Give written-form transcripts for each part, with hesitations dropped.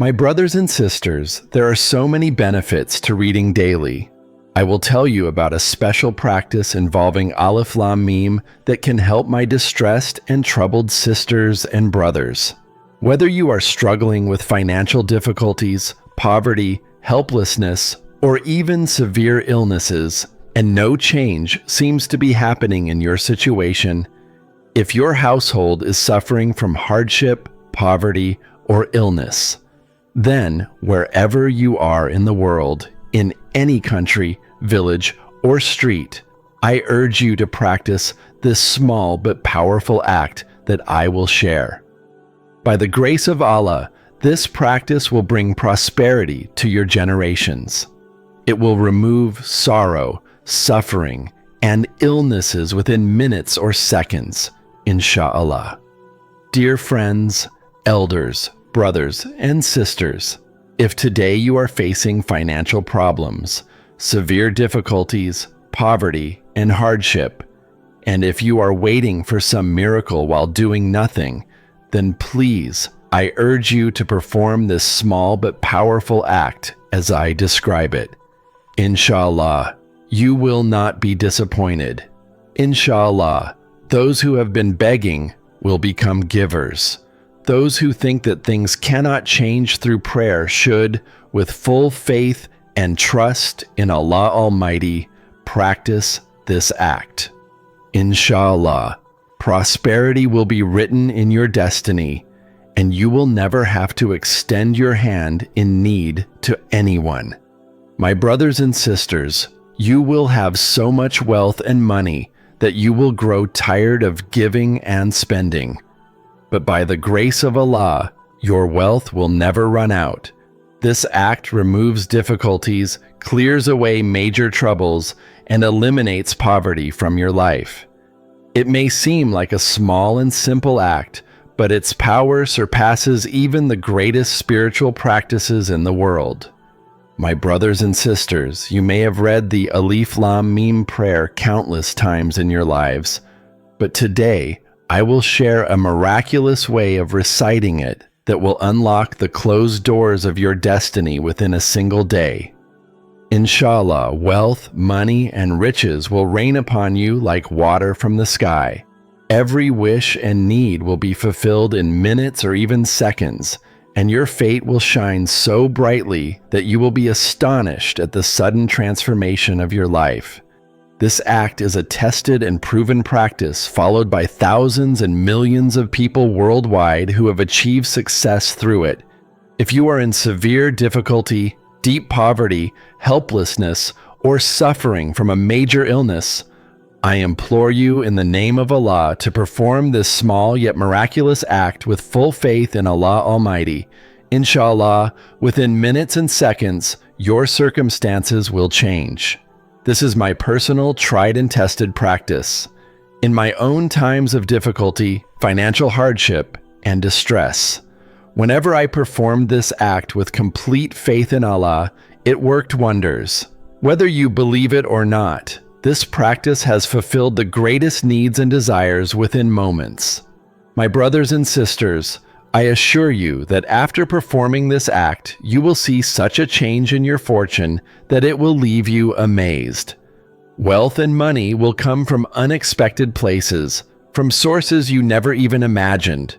My brothers and sisters, there are so many benefits to reading daily. I will tell you about a special practice involving Alif Lam Mim that can help my distressed and troubled sisters and brothers. Whether you are struggling with financial difficulties, poverty, helplessness, or even severe illnesses, and no change seems to be happening in your situation, if your household is suffering from hardship, poverty, or illness, then wherever you are in the world, in any country, village, or street, I urge you to practice this small but powerful act that I will share. By the grace of Allah, this practice will bring prosperity to your generations. It will remove sorrow, suffering, and illnesses within minutes or seconds, inshallah. Dear friends, elders, brothers, and sisters, if today you are facing financial problems, severe difficulties, poverty, and hardship, and if you are waiting for some miracle while doing nothing, then please, I urge you to perform this small but powerful act as I describe it. Inshallah, you will not be disappointed. Inshallah, those who have been begging will become givers. Those who think that things cannot change through prayer should, with full faith and trust in Allah Almighty, practice this act. Inshallah, prosperity will be written in your destiny, and you will never have to extend your hand in need to anyone. My brothers and sisters, you will have so much wealth and money that you will grow tired of giving and spending. But by the grace of Allah, your wealth will never run out. This act removes difficulties, clears away major troubles, and eliminates poverty from your life. It may seem like a small and simple act, but its power surpasses even the greatest spiritual practices in the world. My brothers and sisters, you may have read the Alif Lam Mim prayer countless times in your lives, but today I will share a miraculous way of reciting it that will unlock the closed doors of your destiny within a single day. Inshallah, wealth, money, and riches will rain upon you like water from the sky. Every wish and need will be fulfilled in minutes or even seconds, and your fate will shine so brightly that you will be astonished at the sudden transformation of your life. This act is a tested and proven practice followed by thousands and millions of people worldwide who have achieved success through it. If you are in severe difficulty, deep poverty, helplessness, or suffering from a major illness, I implore you in the name of Allah to perform this small yet miraculous act with full faith in Allah Almighty. Inshallah, within minutes and seconds, your circumstances will change. This is my personal, tried and tested practice. In my own times of difficulty, financial hardship, and distress, whenever I performed this act with complete faith in Allah, it worked wonders. Whether you believe it or not, this practice has fulfilled the greatest needs and desires within moments. My brothers and sisters, I assure you that after performing this act, you will see such a change in your fortune that it will leave you amazed. Wealth and money will come from unexpected places, from sources you never even imagined.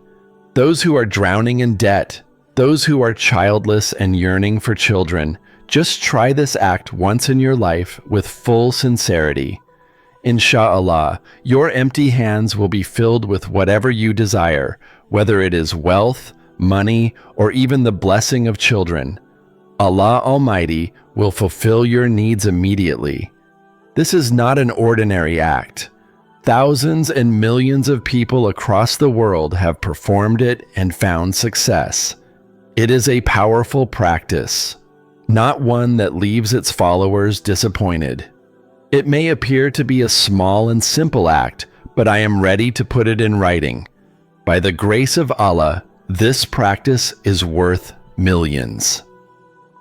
Those who are drowning in debt, those who are childless and yearning for children, just try this act once in your life with full sincerity. Insha'Allah, your empty hands will be filled with whatever you desire, whether it is wealth, money, or even the blessing of children. Allah Almighty will fulfill your needs immediately. This is not an ordinary act. Thousands and millions of people across the world have performed it and found success. It is a powerful practice, not one that leaves its followers disappointed. It may appear to be a small and simple act, but I am ready to put it in writing. By the grace of Allah, this practice is worth millions.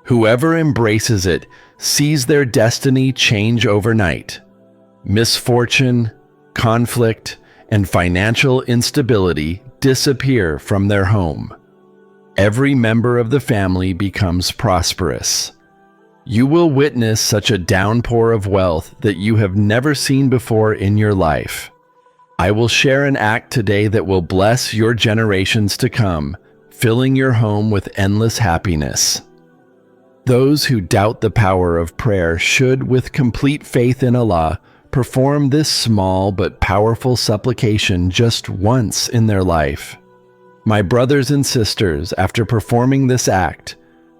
Whoever embraces it sees their destiny change overnight. Misfortune, conflict, and financial instability disappear from their home. every member of the family becomes prosperous. You will witness such a downpour of wealth that you have never seen before in your life. I will share an act today that will bless your generations to come, filling your home with endless happiness. Those who doubt the power of prayer should, with complete faith in Allah, perform this small but powerful supplication just once in their life. My brothers and sisters, after performing this act,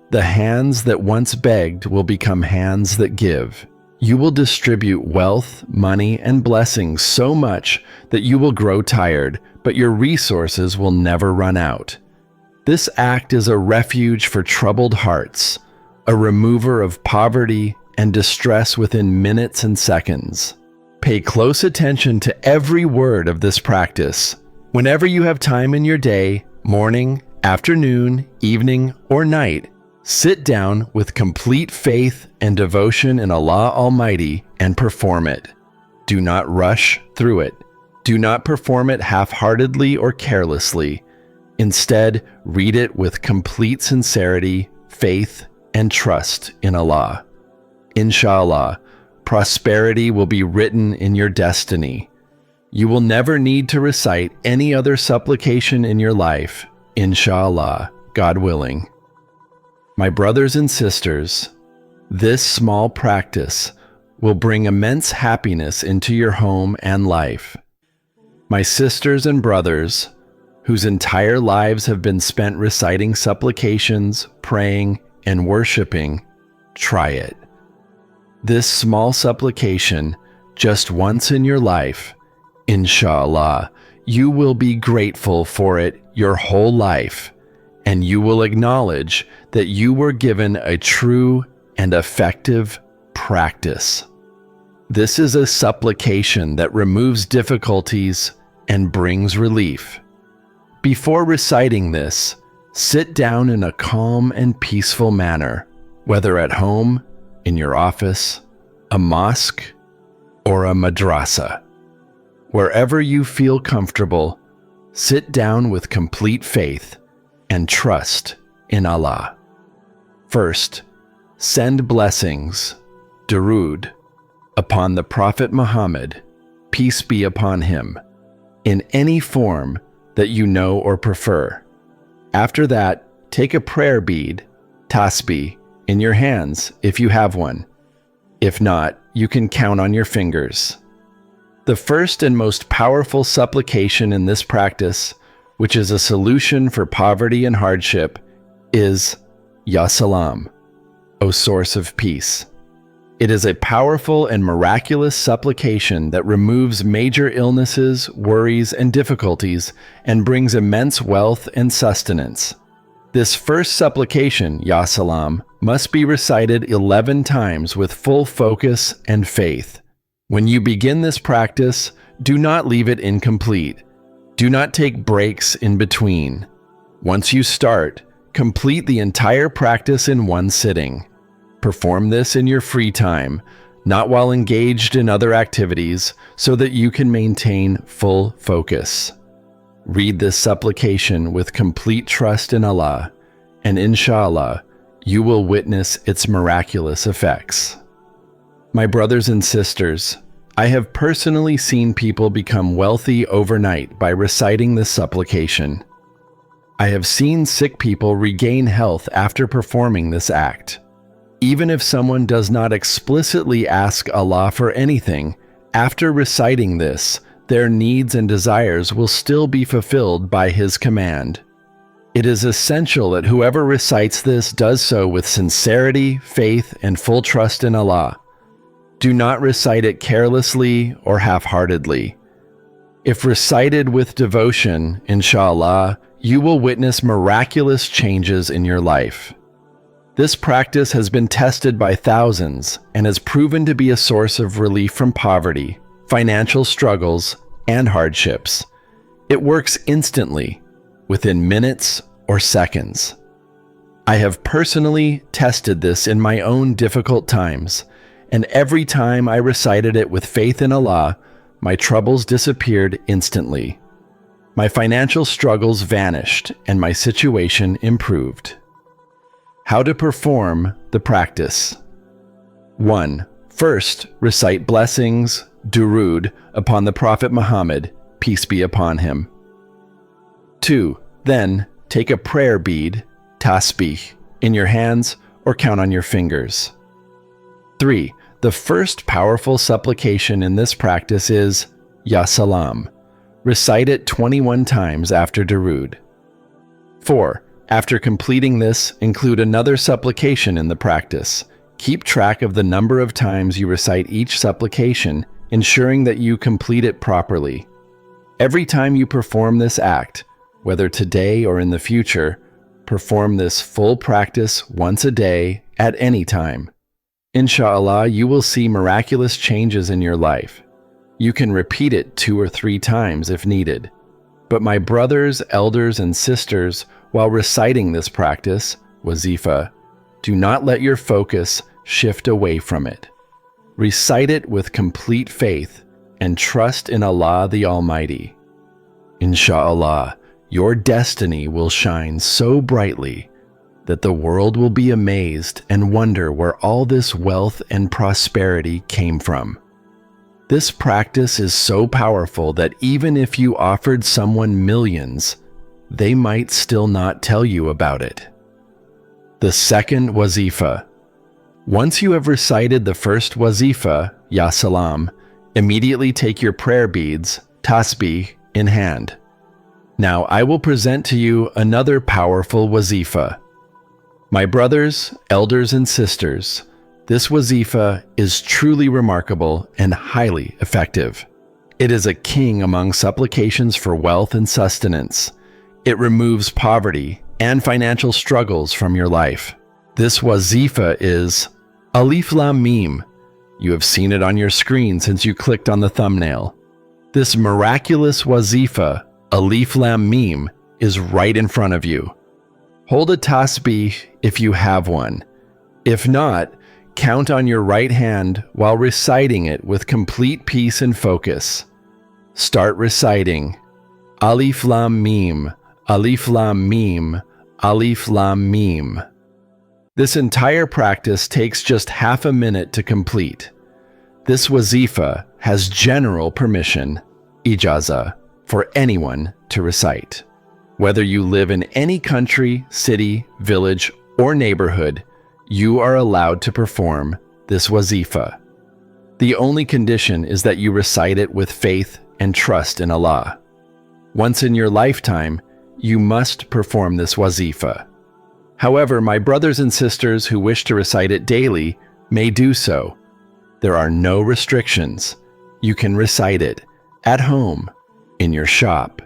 the hands that once begged will become hands that give. You will distribute wealth, money, and blessings so much that you will grow tired, but your resources will never run out. This act is a refuge for troubled hearts, a remover of poverty and distress within minutes and seconds. Pay close attention to every word of this practice. Whenever you have time in your day, morning, afternoon, evening, or night, sit down with complete faith and devotion in Allah Almighty and perform it. Do not rush through it. Do not perform it half-heartedly or carelessly. Instead, read it with complete sincerity, faith, and trust in Allah. Inshallah, prosperity will be written in your destiny. You will never need to recite any other supplication in your life, inshallah, God willing. My brothers and sisters, this small practice will bring immense happiness into your home and life. My sisters and brothers, whose entire lives have been spent reciting supplications, praying, and worshiping, try it. This small supplication, just once in your life, inshallah, you will be grateful for it your whole life, and you will acknowledge that you were given a true and effective practice. This is a supplication that removes difficulties and brings relief. Before reciting this, sit down in a calm and peaceful manner, whether at home, in your office, a mosque, or a madrasa. Wherever you feel comfortable, sit down with complete faith and trust in Allah. First, send blessings, durood, upon the Prophet Muhammad, peace be upon him, in any form that you know or prefer. After that, take a prayer bead, hasbي, in your hands if you have one. If not, you can count on your fingers. The first and most powerful supplication in this practice, which is a solution for poverty and hardship, is Ya Salam, O source of peace. It is a powerful and miraculous supplication that removes major illnesses, worries, and difficulties and brings immense wealth and sustenance. This first supplication, Ya Salam, must be recited 11 times with full focus and faith. When you begin this practice, do not leave it incomplete. Do not take breaks in between. Once you start, complete the entire practice in one sitting. Perform this in your free time, not while engaged in other activities, so that you can maintain full focus. Read this supplication with complete trust in Allah, and inshallah, you will witness its miraculous effects. My brothers and sisters, I have personally seen people become wealthy overnight by reciting this supplication. I have seen sick people regain health after performing this act. Even if someone does not explicitly ask Allah for anything, after reciting this, their needs and desires will still be fulfilled by His command. It is essential that whoever recites this does so with sincerity, faith, and full trust in Allah. Do not recite it carelessly or half-heartedly. If recited with devotion, inshallah, you will witness miraculous changes in your life. This practice has been tested by thousands and has proven to be a source of relief from poverty, financial struggles, and hardships. It works instantly, within minutes or seconds. I have personally tested this in my own difficult times, and every time I recited it with faith in Allah, my troubles disappeared instantly. My financial struggles vanished and my situation improved. How to perform the practice. 1. First, recite blessings, durood, upon the Prophet Muhammad, peace be upon him. 2. Then, take a prayer bead, tasbih, in your hands or count on your fingers. 3. The first powerful supplication in this practice is Ya Salam. Recite it 21 times after durood. 4. After completing this, include another supplication in the practice. Keep track of the number of times you recite each supplication, ensuring that you complete it properly. Every time you perform this act, whether today or in the future, perform this full practice once a day at any time. Inshallah, you will see miraculous changes in your life. You can repeat it 2 or 3 times if needed. But my brothers, elders, and sisters, while reciting this practice, Wazifa, do not let your focus shift away from it. Recite it with complete faith and trust in Allah the Almighty. Inshallah, your destiny will shine so brightly that the world will be amazed and wonder where all this wealth and prosperity came from. This practice is so powerful that even if you offered someone millions, they might still not tell you about it. The second Wazifa. Once you have recited the first Wazifa, Ya Salam, immediately take your prayer beads, tasbih, in hand. Now I will present to you another powerful Wazifa. My brothers, elders, and sisters, this Wazifa is truly remarkable and highly effective. It is a king among supplications for wealth and sustenance. It removes poverty and financial struggles from your life. This Wazifa is Alif Lam Mim. You have seen it on your screen since you clicked on the thumbnail. This miraculous Wazifa, Alif Lam Mim, is right in front of you. Hold a tasbih if you have one. If not, count on your right hand while reciting it with complete peace and focus. Start reciting Alif Lam Mim, Alif Lam Mim, Alif Lam Mim. This entire practice takes just half a minute to complete. This Wazifa has general permission, ijaza, for anyone to recite. Whether you live in any country, city, village, or neighborhood, you are allowed to perform this Wazifa. The only condition is that you recite it with faith and trust in Allah. Once in your lifetime, you must perform this Wazifa. However, my brothers and sisters who wish to recite it daily may do so. There are no restrictions. You can recite it at home, in your shop,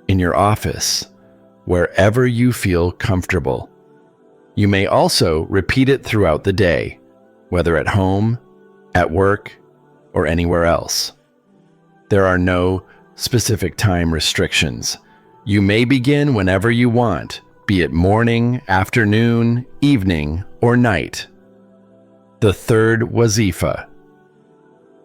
in your office, wherever you feel comfortable. You may also repeat it throughout the day, whether at home, at work, or anywhere else. There are no specific time restrictions. You may begin whenever you want, be it morning, afternoon, evening, or night. The third Wazifa.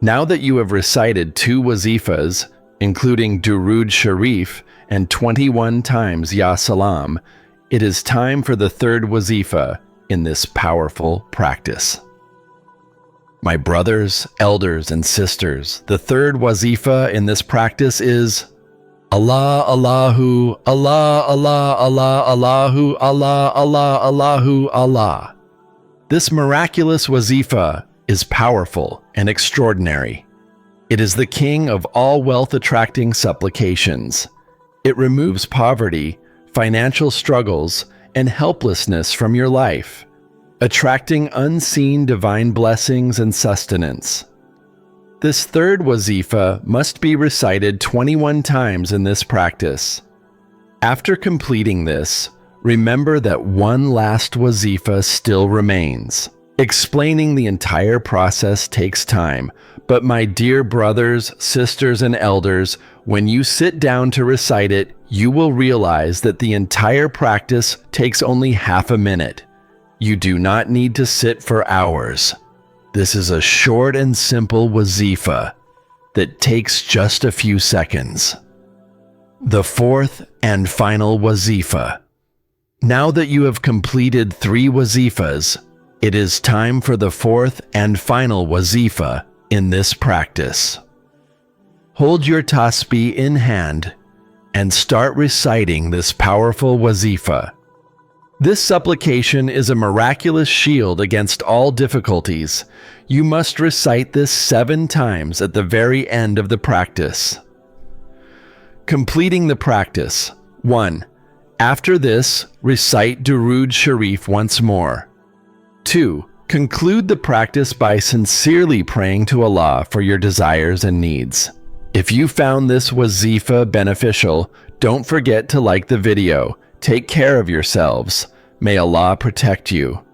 Now that you have recited 2 Wazifas, including Durood Shareef and 21 times Ya Salam, it is time for the third Wazifa in this powerful practice. My brothers, elders, and sisters, the third Wazifa in this practice is Allah, Allahu, Allah, Allah, Allah, Allahu, Allah, Allah, Allahu, Allah. This miraculous Wazifa is powerful and extraordinary. It is the king of all wealth-attracting supplications. It removes poverty, financial struggles, and helplessness from your life, attracting unseen divine blessings and sustenance. This third Wazifa must be recited 21 times in this practice. After completing this, remember that one last Wazifa still remains. Explaining the entire process takes time, but my dear brothers, sisters, and elders, when you sit down to recite it, you will realize that the entire practice takes only half a minute. You do not need to sit for hours. This is a short and simple Wazifa that takes just a few seconds. The fourth and final Wazifa. Now that you have completed 3 Wazifas, it is time for the fourth and final Wazifa in this practice. Hold your tasbih in hand and start reciting this powerful Wazifa. This supplication is a miraculous shield against all difficulties. You must recite this 7 times at the very end of the practice. Completing the practice. 1. After this, recite Durood Shareef once more. 2. Conclude the practice by sincerely praying to Allah for your desires and needs. If you found this Wazifa beneficial, don't forget to like the video. Take care of yourselves. May Allah protect you.